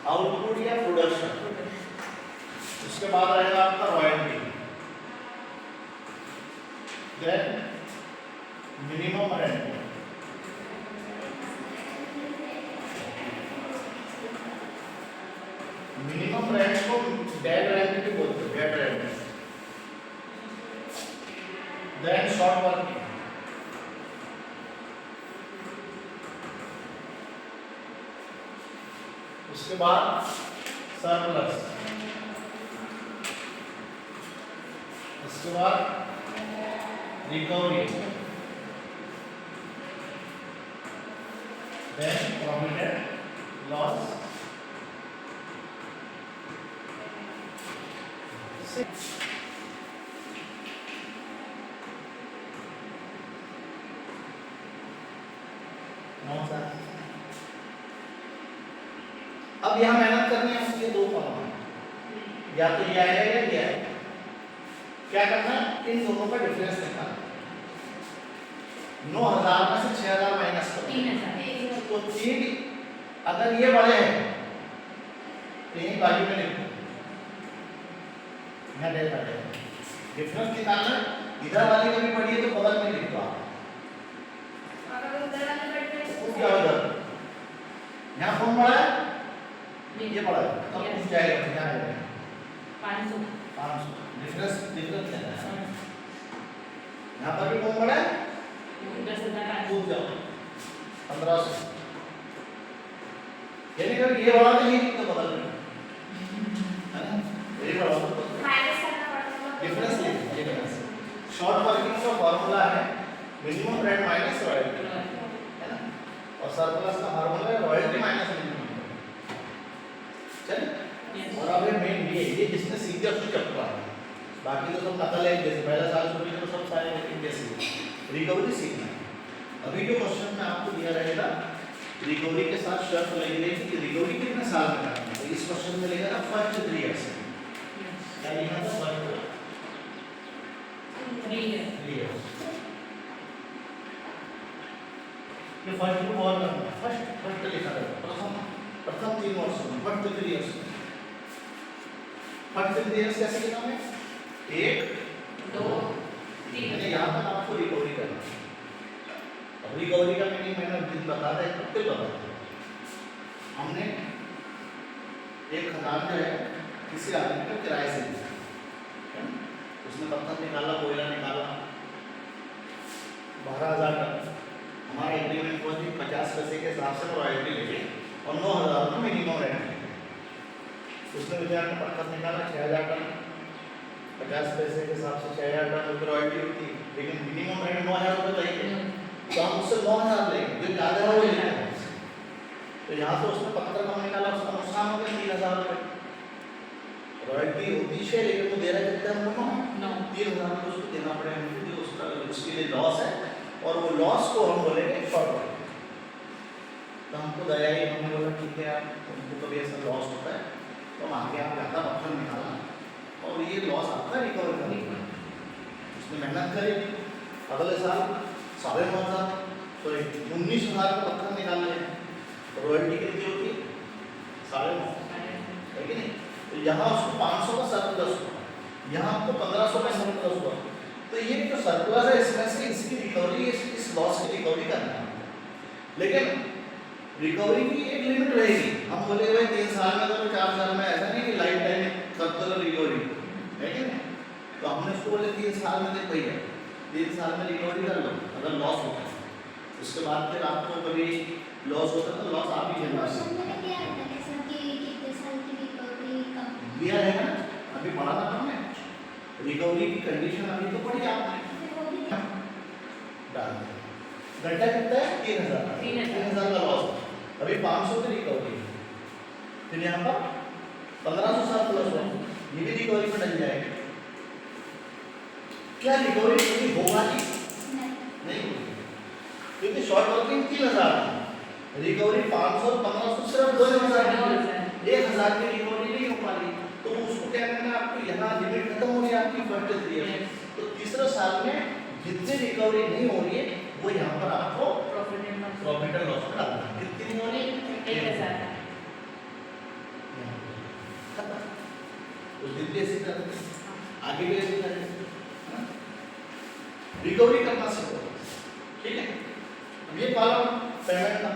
Output या production, उसके बाद रहेगा आपका royalty, then minimum rent, minimum rent को डेड रेंट भी बोलते हैं, dead rent, then short working, उसके बाद सरप्लस, उसके बाद recovery, then profit and loss, अब यहां मेहनत करनी है उसके दो काम, या तो ये आएगा या ये आएगा। क्या करना है, इन दोनों का डिफरेंस निकालना। 9000 में से 6000 माइनस करो, 3000, तो 3, अगर ये बड़े हैं तो यही बाजू में लिखो, यहाँ डेल बड़े हैं, डिफरेंस निकालना। इधर वाली कभी बड़ी है तो बगल में लिख दो आप, क्या उधर यहाँ कौन बड़ा है, ये बड़ा है, तब कुछ जाएगा क्या है 500 डिफरेंस लेना है। यहाँ पर भी कौन बड़ा है 10,000, कूद जाओ 1500, यानी कि ये बड़ा नहीं है तो बदल में है ना, ये बड़ा माइनस करना पड़ता है, डिफरेंस ले डिफरेंस। शॉर्ट वर्किंग का फार्मूला है मिनिमम रेंट माइनस रॉयल्टी, है ना, और सरप्लस का फार्मूला है रॉयल्टी माइनस मिनिमम। चलिए, और अब मेन ये जिसने सीख दिया उसको चपका है, बाकी तो सब नकल है, जैसे पहला साल छोड़ी तो सब सारे लेकिन जैसे रिकवरी सीखना है। अभी जो क्वेश्चन में आपको दिया रहेगा रिकवरी के साथ शर्त लगी रहेगी कि रिकवरी कितने साल में करना है, तो इस क्वेश्चन में लेगा ना फर्स्ट 3 ईयर्स, क्या लिखा था फर्स्ट 3 ईयर्स, ये फर्स्ट को और करना, फर्स्ट लिखा था प्रथम 3 वर्ष में, फर्स्ट 3 ईयर्स, फर्स्ट 3 ईयर्स कैसे लिखा है 1 2 3, यानी यहाँ पर आपको रिकवरी करना है। अब रिकवरी का मीनिंग मैंने दिन बता दिया, कब तक बता दिया, हमने एक खदान जो है किसी आदमी को किराए से दिया, उसने पत्थर निकाला, कोयला निकाला, 12,000 का हमारा एग्रीमेंट हुआ कि 50 पैसे के हिसाब से रॉयल्टी लेके और 9,000 में मिनिमम रेंट। उसने विचार में पत्थर निकाला 6,000 टन, 50 पैसे के हिसाब से 6,000 टन की रॉयल्टी होती, लेकिन मिनिमम रेंट 9,000 रुपये चाहिए, तो हम उससे 9,000 लेंगे, जो ज़्यादा है वो लेंगे। तो यहाँ तो उसने पत्थर कम निकाला, उसका नुकसान हो गया 3,000 रुपये, रॉयल्टी होती है लेकिन वो दे रहा है कितना हमको 3,000 रुपये उसको देना पड़ेगा, जो उसका उसके लिए लॉस है, और वो लॉस को हम बोलेंगे शॉर्ट। तो हमको दया ही, हमने बोला ठीक है यार तुमको कभी ऐसा लॉस होता है तो हम आगे आप ज़्यादा पत्थर निकालना और ये लॉस आपका रिकवर करना। उसने मेहनत करी, अगले साल 9,500 सॉरी 19,000 का पत्थर निकाल लिया, रॉयल्टी कितनी होती 9,500 है कि नहीं, तो यहाँ उसको 500 का सरप्लस हुआ, यहाँ आपको 1,500 का सरप्लस हुआ, तो ये जो सरप्लस है इसमें से इसकी रिकवरी, इस लॉस की रिकवरी करना है। लेकिन रिकवरी की एक लिमिट रहेगी, हम बोले भाई 3 साल में तो 4 साल में, ऐसा नहीं कि लाइफ टाइम करते रहो रिकवरी, है कि नहीं, तो हमने उसको बोले 3 साल में देख भैया 3 साल में रिकवरी कर लो अगर लॉस होता है, उसके बाद फिर आपको कभी लॉस होता है तो लॉस आप ही झेलना दिया है ना, अभी पढ़ा था हमने रिकवरी की कंडीशन, अभी तो पढ़ी आपने डाल घंटा कितना है 3,000 का लॉस, अभी 500 की रिकवरी, फिर यहाँ पर 1,500 साल प्लस हुआ, ये भी रिकवरी में डल जाएगा। क्या रिकवरी कभी होगा नहीं होगी, क्योंकि शॉर्ट वर्किंग 3,000 रिकवरी 500 1500 सिर्फ 2,000 1,000 की रिकवरी नहीं हो पा रही, तो उसको क्या करना है आपको, यहाँ लिमिट खत्म हो रही है आपकी फर्स्ट ईयर, तो तीसरे साल में जितनी रिकवरी नहीं हो रही है वो यहाँ पर आपको प्रॉफिट एंड लॉस डालना है, कितनी हो रही है 1,000, उस दिन भी ऐसे करते हैं, आगे भी ऐसे करेंगे, रिकवरी करना सीखो, ठीक है। अब ये कॉलम पेमेंट का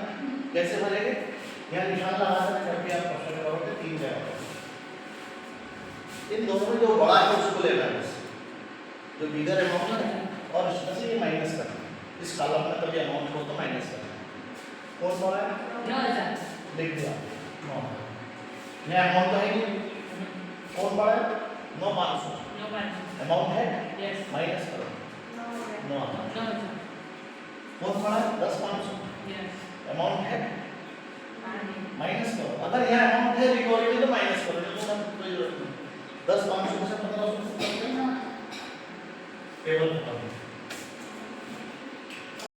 कैसे भरेंगे, यहाँ निशान लगा देना जब भी आप क्वेश्चन करोगे 3 जगह। इन दोनों में जो बड़ा है उसको लेना है, जो बिगर अमाउंट है, और इसमें से ये माइनस करना है। इस कॉलम में कभी अमाउंट हो तो माइनस करना है। कौन बड़ा है? 9000 लिख दिया 9। यहाँ अमाउंट है नहीं, कौन बड़ा है? 9,500 अमाउंट है, यस माइनस करो 9। 9000 कौन बड़ा है? 10,500 यस अमाउंट है, माइनस करो। अगर यहाँ अमाउंट है रिकवरी में तो माइनस करो, नहीं तो कोई जरूरत नहीं। 10,500 में से 1500 करते हैं ना, टेबल खत्म।